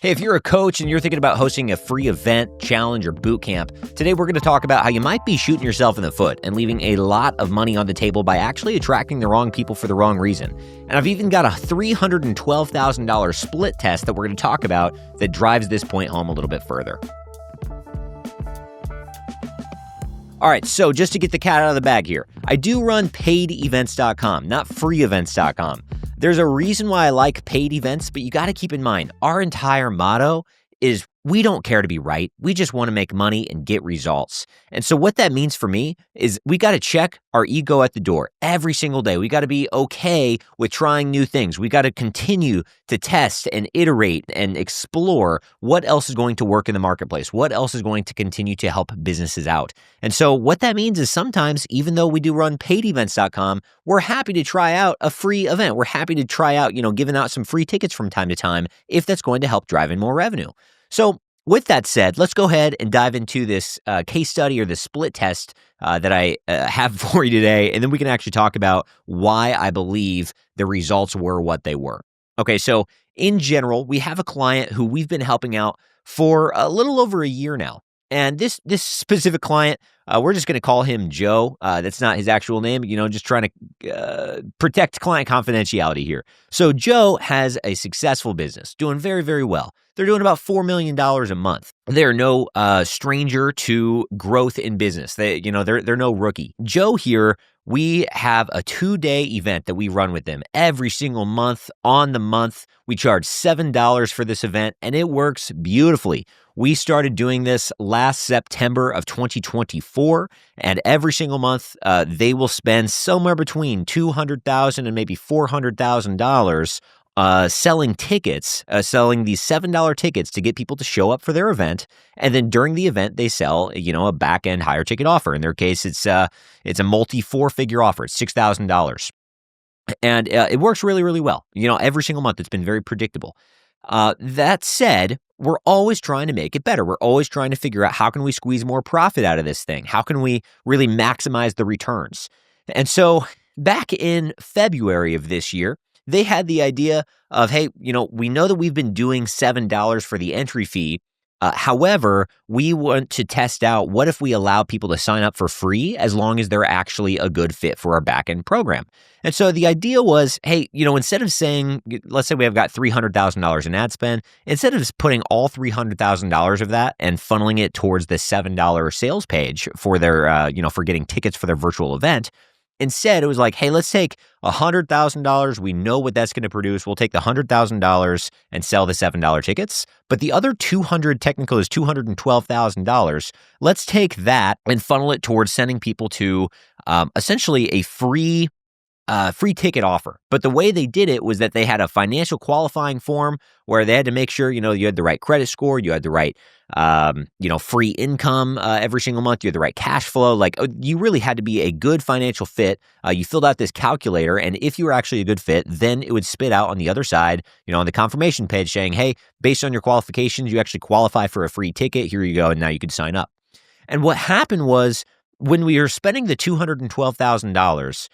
Hey, if you're a coach and you're thinking about hosting a free event, challenge, or boot camp, today we're going to talk about how you might be shooting yourself in the foot and leaving a lot of money on the table by actually attracting the wrong people for the wrong reason. And I've even got a $312,000 split test that we're going to talk about that drives this point home a little bit further. All right, so just to get the cat out of the bag here, I do run paidevents.com, not freeevents.com. There's a reason why I like paid events, but you got to keep in mind, our entire motto is we don't care to be right. We just want to make money and get results. And so what that means for me is we got to check our ego at the door every single day. We got to be okay with trying new things. We got to continue to test and iterate and explore what else is going to work in the marketplace, what else is going to continue to help businesses out. And so what that means is sometimes, even though we do run paidevents.com, we're happy to try out a free event. We're happy to try out, giving out some free tickets from time to time if that's going to help drive in more revenue. So with that said, let's go ahead and dive into this case study or the split test that I have for you today, and then we can actually talk about why I believe the results were what they were. Okay, so in general, we have a client who we've been helping out for a little over a year now. And this specific client, we're just going to call him Joe. That's not his actual name, just trying to protect client confidentiality here. So Joe has a successful business, doing very, very well. They're doing about $4 million a month. They're no stranger to growth in business. They're no rookie. Joe here, we have a 2-day event that we run with them every single month. On the month, we charge $7 for this event, and it works beautifully. We started doing this last September of 2024, and every single month, they will spend somewhere between $200,000 and maybe $400,000 selling tickets, selling these $7 tickets to get people to show up for their event. And then during the event, they sell, a back-end higher ticket offer. In their case, it's a multi-4-figure offer. It's $6,000. And it works really, really well. Every single month, it's been very predictable. That said, we're always trying to make it better. We're always trying to figure out how can we squeeze more profit out of this thing? How can we really maximize the returns? And so back in February of this year, they had the idea of, hey, we know that we've been doing $7 for the entry fee. However, we want to test out what if we allow people to sign up for free as long as they're actually a good fit for our backend program. And so the idea was, hey, instead of saying, let's say we have got $300,000 in ad spend, instead of putting all $300,000 of that and funneling it towards the $7 sales page for their, for getting tickets for their virtual event, instead, it was like, hey, let's take $100,000. We know what that's going to produce. We'll take the $100,000 and sell the $7 tickets. But the other technical is $212,000. Let's take that and funnel it towards sending people to essentially a free ticket offer. But the way they did it was that they had a financial qualifying form where they had to make sure, you had the right credit score, you had the right, free income every single month, you had the right cash flow. Like you really had to be a good financial fit. You filled out this calculator, and if you were actually a good fit, then it would spit out on the other side, on the confirmation page saying, hey, based on your qualifications, you actually qualify for a free ticket. Here you go, and now you can sign up. And what happened was when we were spending the $212,000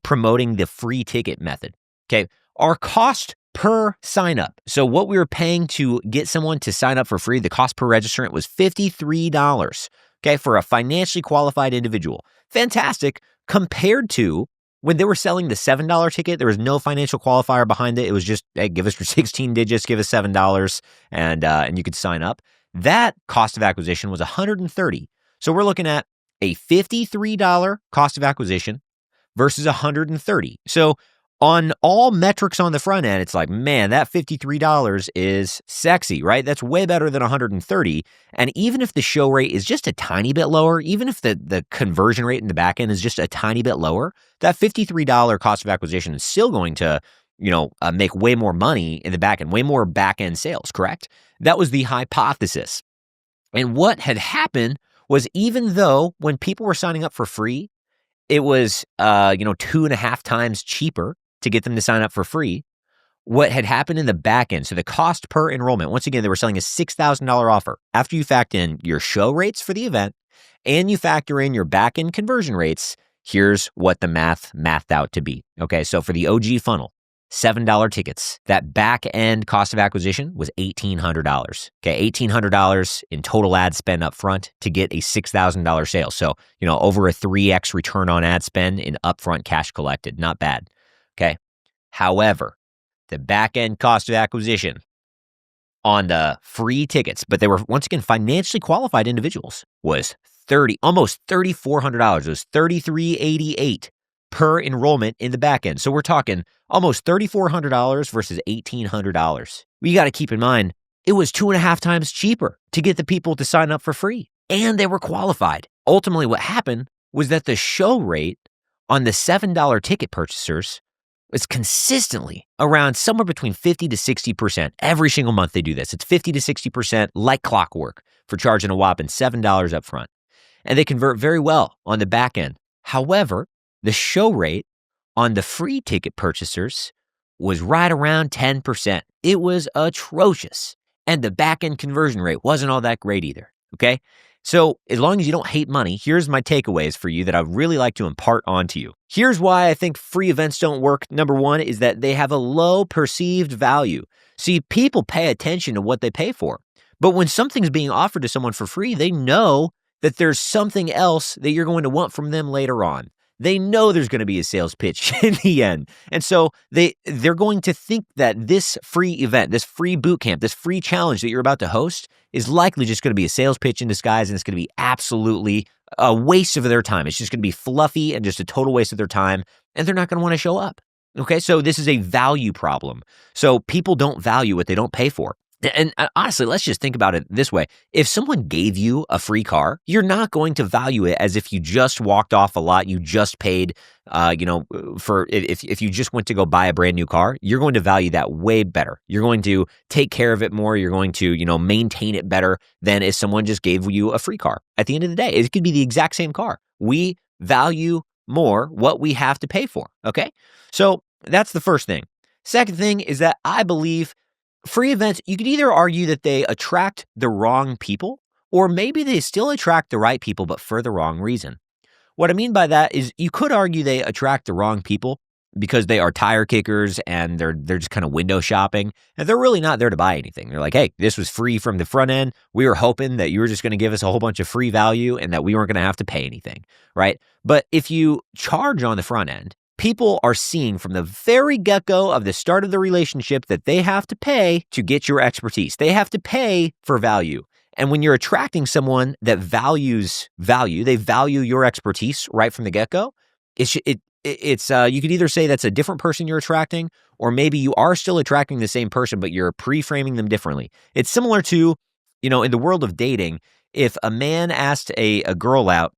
promoting the free ticket method. Okay. Our cost per sign up. So what we were paying to get someone to sign up for free, the cost per registrant was $53. Okay. For a financially qualified individual. Fantastic. Compared to when they were selling the $7 ticket, there was no financial qualifier behind it. It was just, hey, give us your 16 digits, give us $7 and you could sign up. That cost of acquisition was $130. So we're looking at a $53 cost of acquisition versus $130. So on all metrics on the front end, it's like, man, that $53 is sexy, right? That's way better than $130. And even if the show rate is just a tiny bit lower, even if the conversion rate in the back end is just a tiny bit lower, that $53 cost of acquisition is still going to, make way more money in the back end, way more back end sales, correct? That was the hypothesis. And what had happened was even though when people were signing up for free, it was, 2.5 times cheaper to get them to sign up for free. What had happened in the back end, so the cost per enrollment, once again, they were selling a $6,000 offer. After you factor in your show rates for the event and you factor in your back end conversion rates, here's what the mathed out to be. Okay, so for the OG funnel, $7 tickets. That back end cost of acquisition was $1,800. Okay, $1,800 in total ad spend up front to get a $6,000 sale. So, over a 3x return on ad spend in upfront cash collected. Not bad. Okay. However, the back end cost of acquisition on the free tickets, but they were once again financially qualified individuals, was almost $3,400. It was $3,388 per enrollment in the back end. So we're talking almost $3,400 versus $1,800. You got to keep in mind, it was 2.5 times cheaper to get the people to sign up for free, and they were qualified. Ultimately, what happened was that the show rate on the $7 ticket purchasers was consistently around somewhere between 50 to 60%. Every single month they do this. It's 50 to 60% like clockwork for charging a whopping $7 up front. And they convert very well on the back end. However, the show rate on the free ticket purchasers was right around 10%. It was atrocious. And the back end conversion rate wasn't all that great either. Okay? So as long as you don't hate money, here's my takeaways for you that I'd really like to impart onto you. Here's why I think free events don't work. Number one is that they have a low perceived value. See, people pay attention to what they pay for. But when something's being offered to someone for free, they know that there's something else that you're going to want from them later on. They know there's going to be a sales pitch in the end. And so they're going to think that this free event, this free bootcamp, this free challenge that you're about to host is likely just going to be a sales pitch in disguise, and it's going to be absolutely a waste of their time. It's just going to be fluffy and just a total waste of their time, and they're not going to want to show up. Okay, so this is a value problem. So people don't value what they don't pay for. And honestly, let's just think about it this way. If someone gave you a free car, you're not going to value it as if you just walked off a lot, you just paid, if you just went to go buy a brand new car, you're going to value that way better. You're going to take care of it more. You're going to, maintain it better than if someone just gave you a free car. At the end of the day, it could be the exact same car. We value more what we have to pay for. Okay. So that's the first thing. Second thing is that I believe free events, you could either argue that they attract the wrong people, or maybe they still attract the right people, but for the wrong reason. What I mean by that is you could argue they attract the wrong people because they are tire kickers and they're just kind of window shopping, and they're really not there to buy anything. They're like, hey, this was free from the front end. We were hoping that you were just going to give us a whole bunch of free value and that we weren't going to have to pay anything, right? But if you charge on the front end, people are seeing from the very get-go of the start of the relationship that they have to pay to get your expertise. They have to pay for value. And when you're attracting someone that values value, they value your expertise right from the get-go, it's you could either say that's a different person you're attracting, or maybe you are still attracting the same person, but you're pre-framing them differently. It's similar to, in the world of dating, if a man asked a girl out,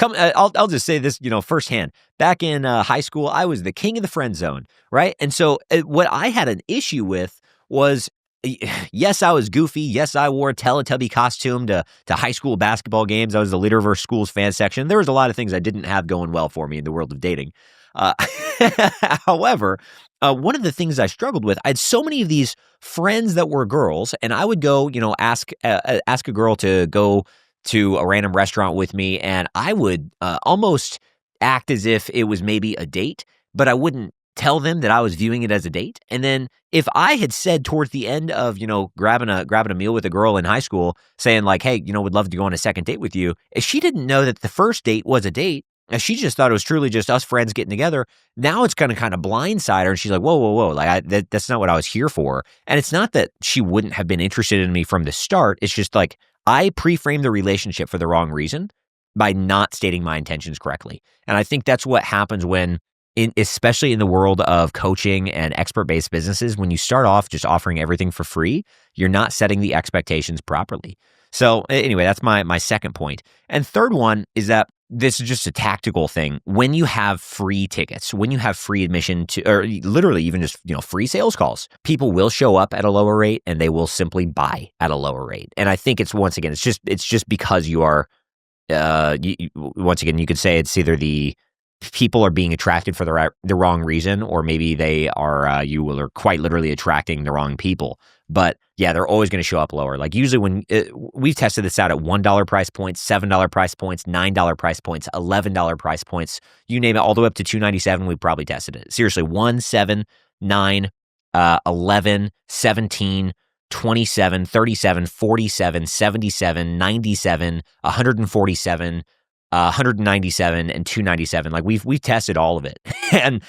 I'll just say this, firsthand. Back in high school, I was the king of the friend zone, right? And so what I had an issue with was, yes, I was goofy. Yes, I wore a Teletubby costume to high school basketball games. I was the leader of our school's fan section. There was a lot of things I didn't have going well for me in the world of dating. However, one of the things I struggled with, I had so many of these friends that were girls, and I would go, ask a girl to go to a random restaurant with me, and I would almost act as if it was maybe a date, but I wouldn't tell them that I was viewing it as a date. And then if I had said towards the end of, grabbing a meal with a girl in high school, saying like, hey, would love to go on a second date with you, if she didn't know that the first date was a date, and she just thought it was truly just us friends getting together, now it's going to kind of blindside her, and she's like, whoa, like that's not what I was here for. And it's not that she wouldn't have been interested in me from the start. It's just like, I pre-framed the relationship for the wrong reason by not stating my intentions correctly. And I think that's what happens when, especially in the world of coaching and expert-based businesses, when you start off just offering everything for free, you're not setting the expectations properly. So anyway, that's my second point. And third one is that this is just a tactical thing. When you have free tickets, when you have free admission to, or literally even just, free sales calls, people will show up at a lower rate and they will simply buy at a lower rate. And I think it's just because you are, once again, you could say it's either the people are being attracted for the wrong reason, or maybe they are you are quite literally attracting the wrong people. But yeah, they're always going to show up lower. Like usually when we've tested this out at $1 price points, $7 price points, $9 price points, $11 price points, you name it, all the way up to $297. We've probably tested it. Seriously, 1, 7, 9, 11, 17, 27, 37, 47, 77, 97, 147, 197 and 297. Like we've tested all of it. And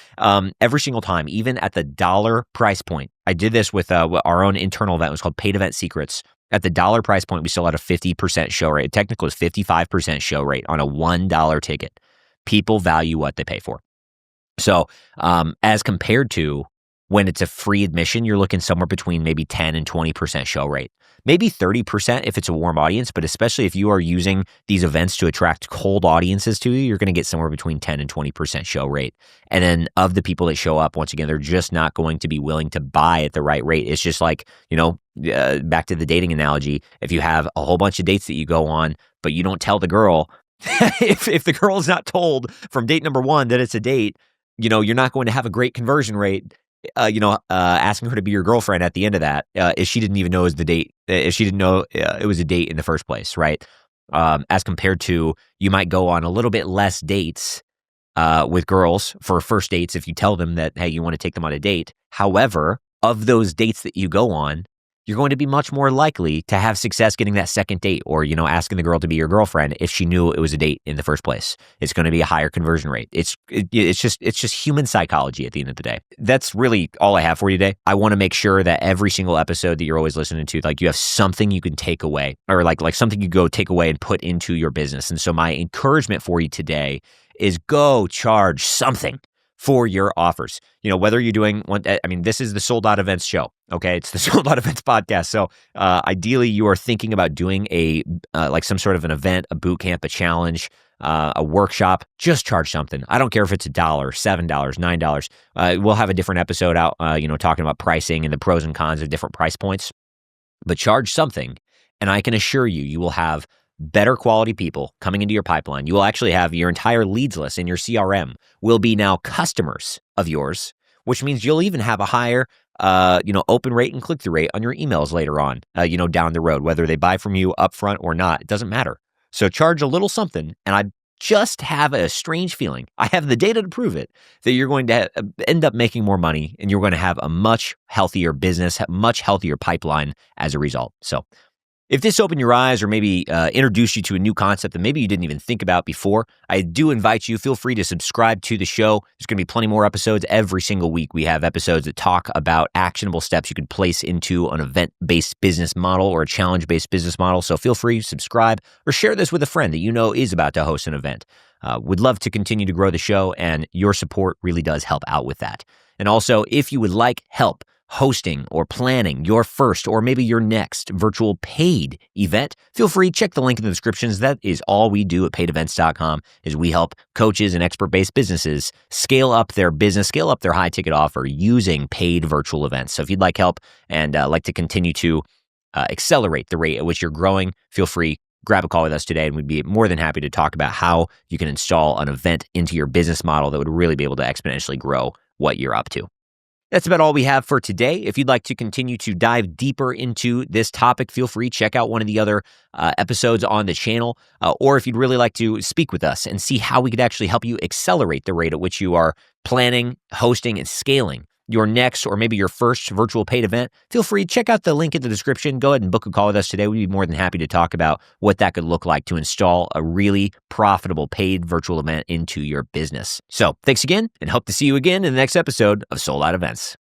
every single time, even at the dollar price point, I did this with our own internal event. It was called Paid Event Secrets. At the dollar price point, we still had a 50% show rate. Technically, it was 55% show rate on a $1 ticket. People value what they pay for. So as compared to when it's a free admission, you're looking somewhere between maybe 10 and 20% show rate. Maybe 30% if it's a warm audience, but especially if you are using these events to attract cold audiences to you, you're going to get somewhere between 10 and 20% show rate. And then of the people that show up, once again, they're just not going to be willing to buy at the right rate. It's just like, back to the dating analogy, if you have a whole bunch of dates that you go on, but you don't tell the girl, if the girl is not told from date number 1 that it's a date, you're not going to have a great conversion rate. Asking her to be your girlfriend at the end of that, if she didn't even know it was the date, if she didn't know it was a date in the first place, right? As compared to, you might go on a little bit less dates with girls for first dates if you tell them that, hey, you want to take them on a date. However, of those dates that you go on, you're going to be much more likely to have success getting that second date, or, asking the girl to be your girlfriend if she knew it was a date in the first place. It's going to be a higher conversion rate. It's just human psychology at the end of the day. That's really all I have for you today. I want to make sure that every single episode that you're always listening to, like, you have something you can take away, or like something you go take away and put into your business. And so my encouragement for you today is go charge something for your offers. Whether you're doing one, this is the Sold Out Events show. Okay. It's the Sold Out Events podcast. So, ideally you are thinking about doing like some sort of an event, a boot camp, a challenge, a workshop. Just charge something. I don't care if it's $1, $7, $9. We'll have a different episode out, talking about pricing and the pros and cons of different price points, but charge something. And I can assure you, you will have better quality people coming into your pipeline. You will actually have your entire leads list in your CRM will be now customers of yours, which means you'll even have a higher, open rate and click-through rate on your emails later on, down the road, whether they buy from you upfront or not. It doesn't matter. So charge a little something, and I just have a strange feeling, I have the data to prove it, that you're going to end up making more money, and you're going to have a much healthier business, much healthier pipeline as a result. So if this opened your eyes, or maybe introduced you to a new concept that maybe you didn't even think about before, I do invite you, feel free to subscribe to the show. There's going to be plenty more episodes every single week. We have episodes that talk about actionable steps you can place into an event-based business model or a challenge-based business model. So feel free to subscribe or share this with a friend that you know is about to host an event. Would love to continue to grow the show, and your support really does help out with that. And also, if you would like help hosting or planning your first or maybe your next virtual paid event, feel free, check the link in the descriptions. That is all we do at paidevents.com, is we help coaches and expert-based businesses scale up their business, scale up their high-ticket offer using paid virtual events. So if you'd like help and like to continue to accelerate the rate at which you're growing, feel free, grab a call with us today, and we'd be more than happy to talk about how you can install an event into your business model that would really be able to exponentially grow what you're up to. That's about all we have for today. If you'd like to continue to dive deeper into this topic, feel free, check out one of the other episodes on the channel. Or if you'd really like to speak with us and see how we could actually help you accelerate the rate at which you are planning, hosting, and scaling your next or maybe your first virtual paid event, feel free, check out the link in the description. Go ahead and book a call with us today. We'd be more than happy to talk about what that could look like to install a really profitable paid virtual event into your business. So thanks again, and hope to see you again in the next episode of Sold Out Events.